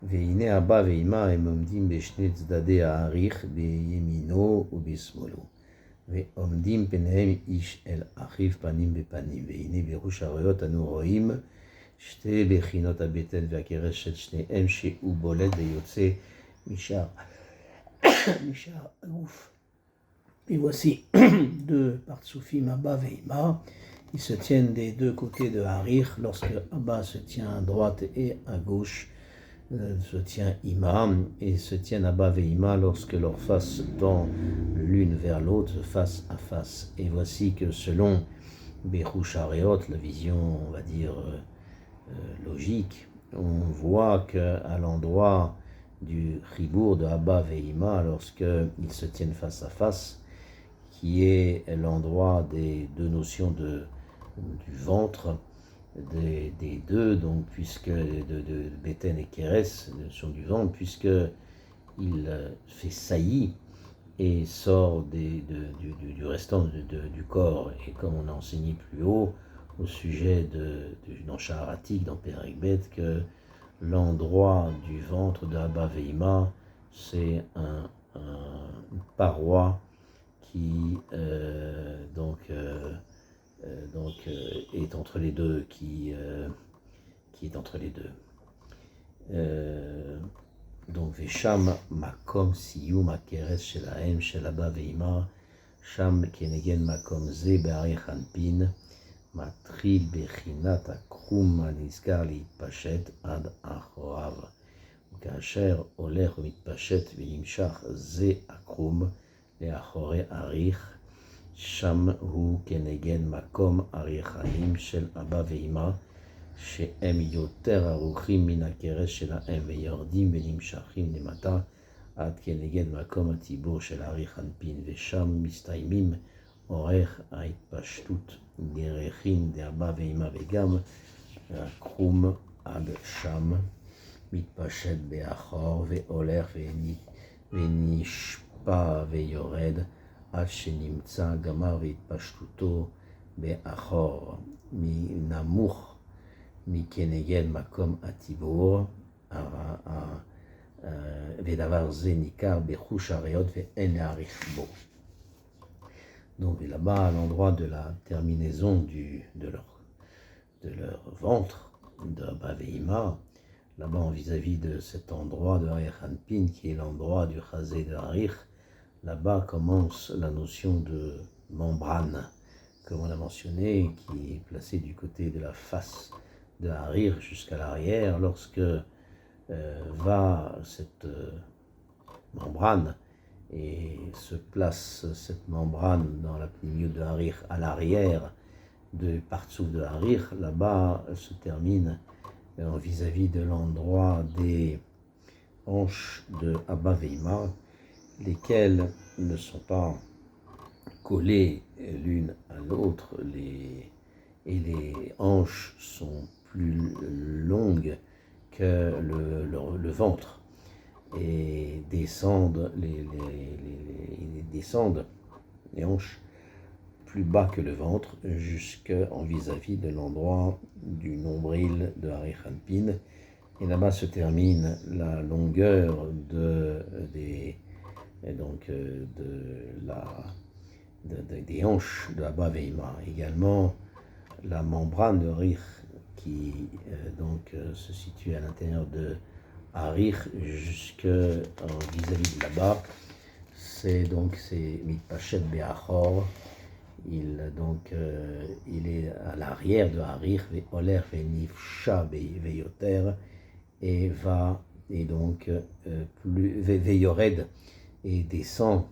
והנה הבא ואימה הם עומדים בשני צדדי האריך בימינו ובשמאלו. ועומדים פניהם איש אל אחיו פנים בפנים. והנה בראש הראיות אנו רואים שתי בחינות הבטן והכרס של שניהם שהוא בולט ויוצא משאר הגוף. Et voici deux partsoufim Abba et Ima. Ils se tiennent des deux côtés de Harich. Lorsque Abba se tient à droite et à gauche, se tient Ima. Et se tiennent Abba et Ima lorsque leurs faces tendent l'une vers l'autre, face à face. Et voici que selon Bechush Hareot, la vision, on va dire, logique, on voit qu'à l'endroit du Chibour de Abba et Ima, lorsqu'ils se tiennent face à face, qui est l'endroit des deux notions du ventre des deux, donc puisque de Beten et Keres, la notion du ventre, puisque il fait saillie et sort du restant du corps, et comme on a enseigné plus haut au sujet dans Shaharatik, dans Perek Bet, que l'endroit du ventre de Abba Veima, c'est une paroi qui est entre les deux, qui est entre les deux. Donc Vesham makom siyum hakeres shelahem shel Abba ve'ima sham kenegen makom ze be'arich anpin matril bechinat akrum הנזכר להתפשט עד אחוריו. וכאשר הולך ומתפשט ונמשך זה הקרום לאחורי אריך, שם הוא כנגד מקום אריכיים של אבא ואמא, שהם יותר ארוכים מן הכרס שלהם ויורדים ונמשכים למטה עד כנגד מקום הציבור של אריך אנפין, ושם מסתיימים אורך ההתפשטות דרכים דאבא ואמא, וגם הקרום עד שם מתפשט באחור והולך ונשפע ויורד עד שנמצא גמר והתפשטותו באחור מנמוך מכנגד מקום הציבור, ודבר זה ניכר בחוש הראיות ואין להאריך בו. Donc là-bas, à l'endroit de la terminaison de leur ventre, de Abba ve'ima, là-bas vis-à-vis de cet endroit de Arich Anpin, qui est l'endroit du Chazé de Arich, là-bas commence la notion de membrane, comme on l'a mentionné, qui est placée du côté de la face de Arich jusqu'à l'arrière. Lorsque va cette membrane et se place cette membrane dans la milieu de Harich à l'arrière de Partsouf de Harich, là-bas se termine vis-à-vis de l'endroit des hanches de Abba Veima, lesquelles ne sont pas collées l'une à l'autre, et les hanches sont plus longues que le ventre, et descendent les hanches plus bas que le ventre, jusqu'en vis-à-vis de l'endroit du nombril de Arich Anpin. Et là-bas se termine la longueur des hanches de Abba Veima. Également la membrane de Arich qui se situe à l'intérieur de Arich jusque vis-à-vis de là-bas, c'est Mitpachet Be'achor. Il est à l'arrière de Arich, Ve'oler ve'nifsha ve'yoter, et va, et donc ve'yored, et descend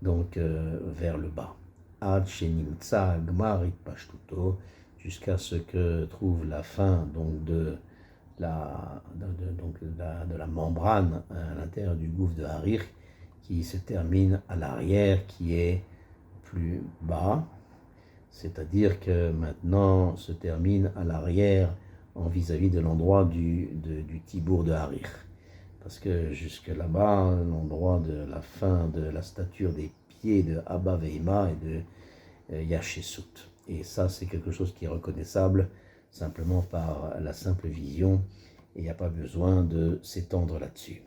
donc vers le bas. Ad shenimtsa gmar itpashtuto, jusqu'à ce que trouve la fin donc de la membrane à l'intérieur du gouffre de Harich, qui se termine à l'arrière, qui est plus bas, c'est-à-dire que maintenant se termine à l'arrière en vis-à-vis de l'endroit du tibour de Harich, parce que jusque là-bas, l'endroit de la fin de la stature des pieds de Abba Veima et de Yashesut. Et ça, c'est quelque chose qui est reconnaissable simplement par la simple vision il n'y a pas besoin de s'étendre là-dessus.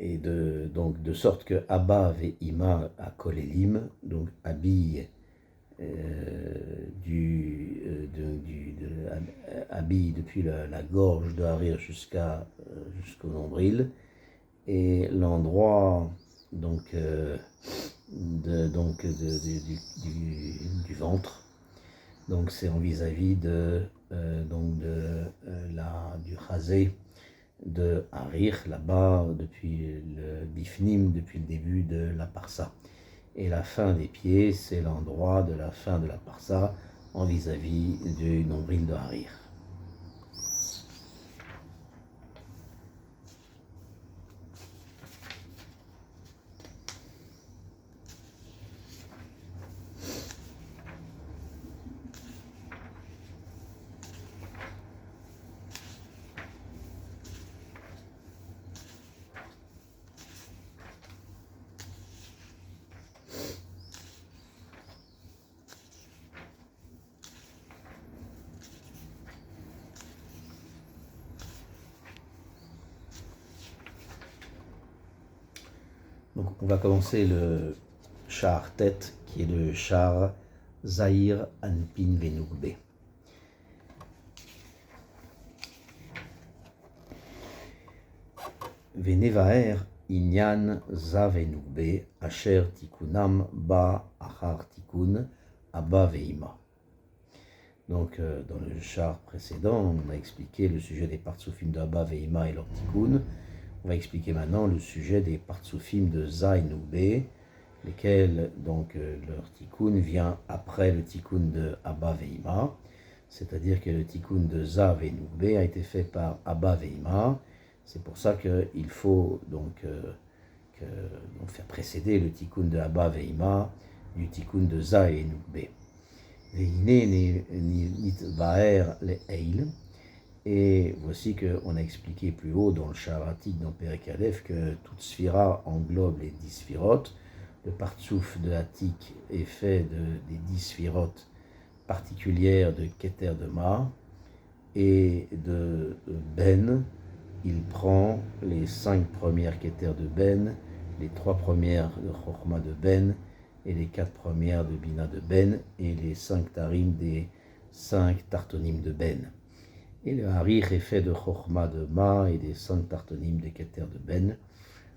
Et donc de sorte que Abba ve'ima à kolelim, donc habille habille depuis la gorge de Harir jusqu'au nombril, et l'endroit donc, du ventre. Donc c'est en vis-à-vis du chazé de Harir, là-bas, depuis le bifnim, depuis le début de la parsa. Et la fin des pieds, c'est l'endroit de la fin de la parsa, en vis-à-vis du nombril de Harir. Donc on va commencer le char tête, qui est le char Zahir Anpin Venugbe. Venevaer Inyan Za Venugbe Asher Tikunam Ba Achar Tikun Abba Veima. Donc dans le char précédent, on a expliqué le sujet des partsoufim de Abba Veima et leur Tikun. On va expliquer maintenant le sujet des partsoufim de Za et Nugbe, lesquels donc leur tikkun vient après le tikkun de Abba Veima, c'est-à-dire que le tikkun de Za et Nugbe a été fait par Abba Veima. C'est pour ça qu'il faut donc faire précéder le tikkun de Abba Veima du tikkun de Za et Nugbe. Veine nitbaer le eil. Et voici qu'on a expliqué plus haut dans le Sharatik, dans Perek Aleph, que toute sphira englobe les 10 sphirotes. Le partsouf de Hatik est fait des 10 sphirotes particulières de Keter de Ma, et de Ben, il prend les 5 premières Keter de Ben, les 3 premières de Chochma de Ben, et les 4 premières de Bina de Ben, et les 5 tarim des 5 tartonim de Ben. Et le Harir est fait de Chochma de Ma et des 5 tartonim de Keter de Ben.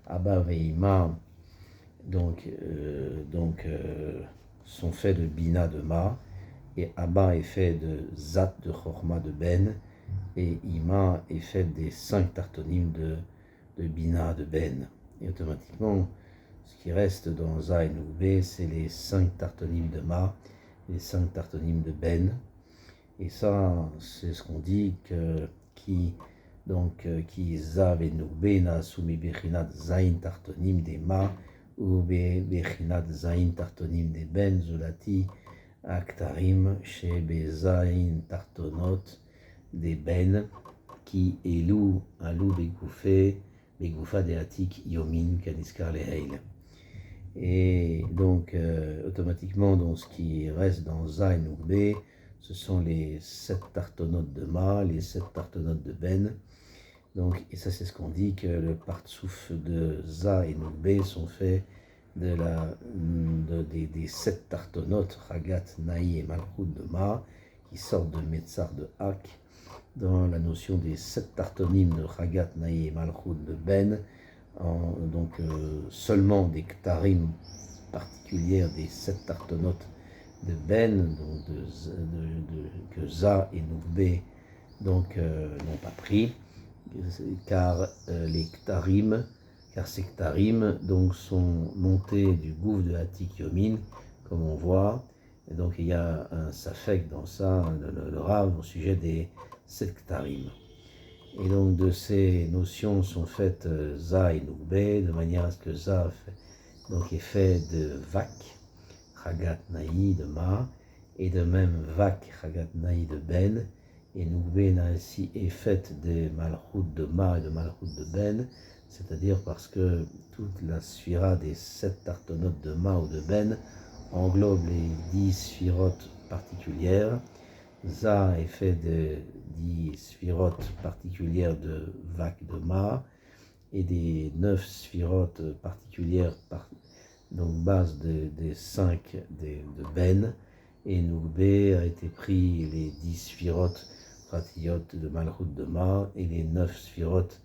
Abba Veima sont faits de Bina de Ma, et Abba est fait de Zat de Chochma de Ben, et Ima est fait des 5 tartonim de Bina de Ben. Et automatiquement, ce qui reste dans Za et Nugbe, c'est les 5 tartonim de Ma, les 5 tartonim de Ben. Et ça, c'est ce qu'on dit qui Za et Nugbe na soumi bechinat Zain tartonim de Ma ou bechinat Zain tartonim de Ben zulati aktarim chez Bezain tartonot de Ben qui elou alou begoufa de Atik yomin kaniskar leheil. Et donc automatiquement, dans ce qui reste dans Za et Nugbe, ce sont les 7 tartonotes de Ma, les 7 tartonotes de Ben. Donc, et ça, c'est ce qu'on dit, que le partsouf de Za et Nugbe sont faits des 7 tartonotes, Chagat, Naï et Malchut de Ma, qui sortent de Metzar de Hak, dans la notion des 7 tartonim de Chagat, Naï et Malchut de Ben, seulement des ktarim particulières des 7 tartonotes de Ben, donc que Za et Nugbe n'ont pas pris, car ces ktarim donc sont montés du gouffre de Hatik Yomin, comme on voit. Et donc il y a un safek dans ça, le Rav, au sujet des 7 ktarim. Et donc de ces notions sont faites Za et Nugbe, de manière à ce que Za est fait de Vak, Chagat Naï de Ma, et de même Vak, Chagat Naï de Ben, et Nugbe ainsi est faite de Malchut de Ma et de Malchut de Ben, c'est-à-dire parce que toute la sphira des 7 tartonotes de Ma ou de Ben englobe les 10 sphirotes particulières, Za est fait de 10 sphirotes particulières de Vak de Ma et des 9 sphirotes particulières donc base des 5 de Ben, et Nougbe a été pris les 10 sphirotes pratiotes de Malchut de Ma et les 9 sphirotes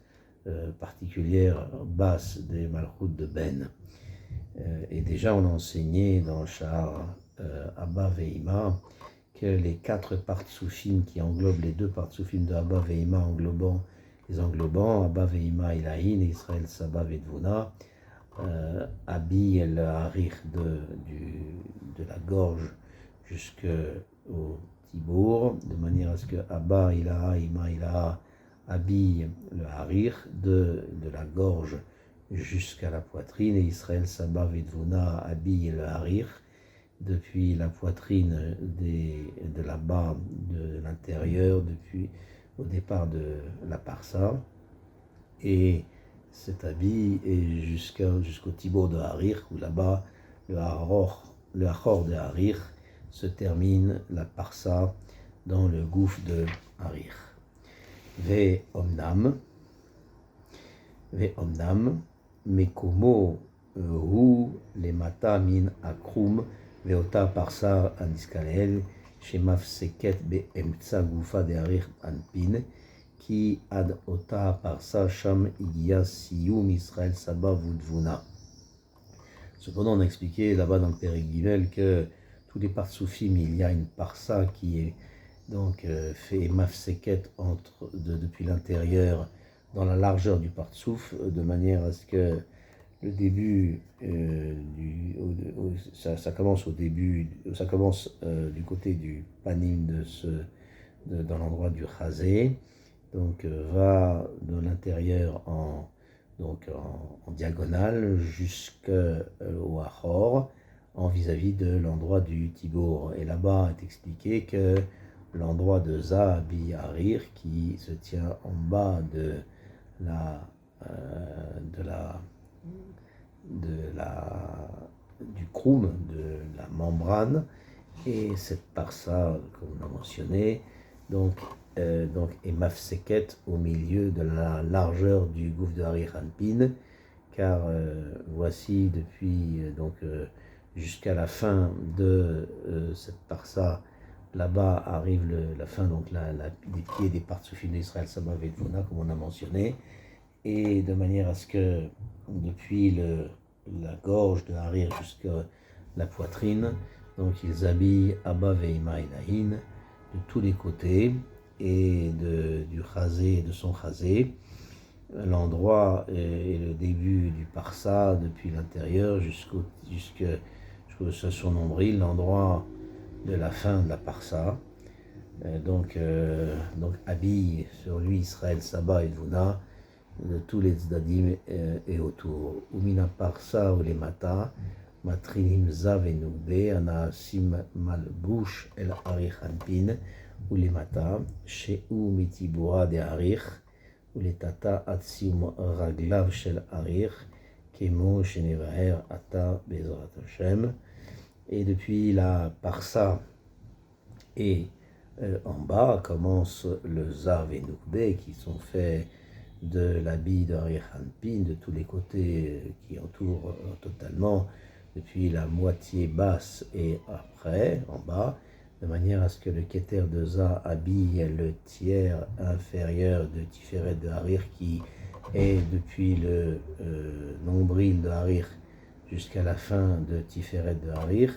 particulières basses des Malchut de Ben. Et déjà on a enseigné dans Sha'ar Abba Ve'ima que les 4 partsoufim qui englobent les 2 partsoufim de Abba Ve'ima les englobant Abba Ve'ima Ilahin et Israël Saba Vedvuna, habille le harir de la gorge jusqu'au tibour, de manière à ce que Abba Ilaha Ima Ilaha habille le harir de la gorge jusqu'à la poitrine, et Israël Saba Vedvuna habille le harir depuis la poitrine de la bas de l'intérieur, depuis au départ de la parsa, et cet habit est jusqu'au tibour de Harir, où là-bas le Hachor de Harir se termine la parsa dans le gouffre de Harir. Ve omnam mekomo hu lemata min akrum veota parsa aniskalel shemafseket beemtsa gufa de Harir anpin qui ad ota parsa sham igia siyum Israël Saba Vudvuna. Cependant, on a expliqué là-bas dans le Pérek Gimel que tous les partsoufim, il y a une parsa qui est donc fait mafseket depuis l'intérieur dans la largeur du partsouf, de manière à ce que le début ça commence au début, ça commence du côté du panim dans l'endroit du chazé, donc va de l'intérieur en diagonale jusqu'au Hachor, en vis-à-vis de l'endroit du tibour. Et là-bas est expliqué que l'endroit de Zahabi Harir, qui se tient en bas du kroum, de la membrane, et cette parsa qu'on a mentionné, donc est mafseket au milieu de la largeur du gouffre de Harir Anpin, car voici depuis jusqu'à la fin de cette parsa, là-bas arrive la fin, donc des pieds des partsoufim d'Israël Saba Vedvuna, comme on a mentionné, et de manière à ce que depuis la gorge de Harir jusqu'à la poitrine, donc ils habillent Abba Ve'ima Ilahin de tous les côtés, et du chazé, de son chazé. L'endroit est le début du parsa depuis l'intérieur jusqu'à son nombril, l'endroit de la fin de la parsa. Donc habille sur lui Israël Saba et Vuna de tous les tzdadim et autour. Umina parsa ou les mata matrinim zav et nugbe anaasim malbush el harich anpin ou les mata sheu mitibura de harich ou les tata atsium raglav shel harich kemo shenevaher ata bezrat Hashem. Et depuis la parsa et en bas commence le zav et nugbe qui sont faits de l'habit de Harir Anpin de tous les côtés qui entourent totalement depuis la moitié basse et après en bas, de manière à ce que le Keter de Za habille le tiers inférieur de Tiferet de Harir qui est depuis le nombril de Harir jusqu'à la fin de Tiferet de Harir,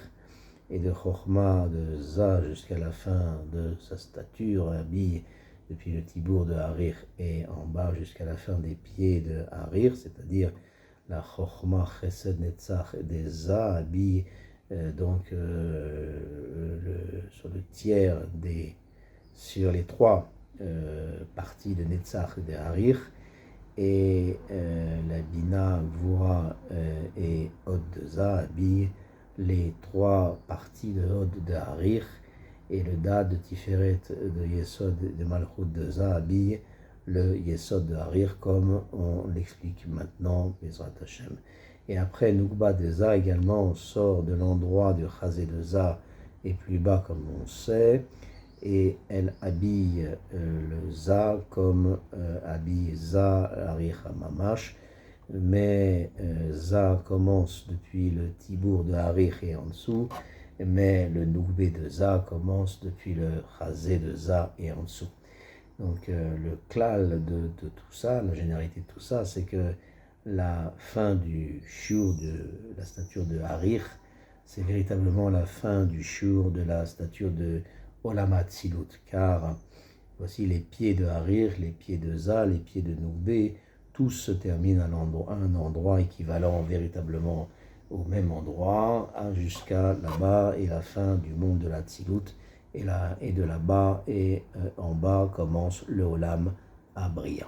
et de Chochma de Za jusqu'à la fin de sa stature habille depuis le tibour de Harir et en bas jusqu'à la fin des pieds de Harir, c'est-à-dire la Chochma Chesed Netzach des Za habille sur le tiers sur les 3 parties de Netzach et de Harir, et la Bina, Gvura et Hod de Za habillent les 3 parties de Hod de Harir, et le Dad de Tiferet de Yesod de Malchut de Za habille le Yesod de Harir, comme on l'explique maintenant, Bezrat Hashem. Et après, Nukba de Za également, on sort de l'endroit du Chazé de Za et plus bas, comme on sait, et elle habille le Za comme habille Za Arich Mamash, mais Za commence depuis le Tibour de Arich et en dessous, mais le Nougbe de Za commence depuis le Chazé de Za et en dessous. Donc le klal de tout ça, la généralité de tout ça, c'est que la fin du shiur de la stature de Harich, c'est véritablement la fin du shiur de la stature de Olam Hatzilut, car voici les pieds de Harich, les pieds de Za, les pieds de Nougbe, tous se terminent à un endroit équivalent véritablement au même endroit, jusqu'à là-bas et la fin du monde de la Tzilut, et de là-bas et en bas commence le Olam à briller.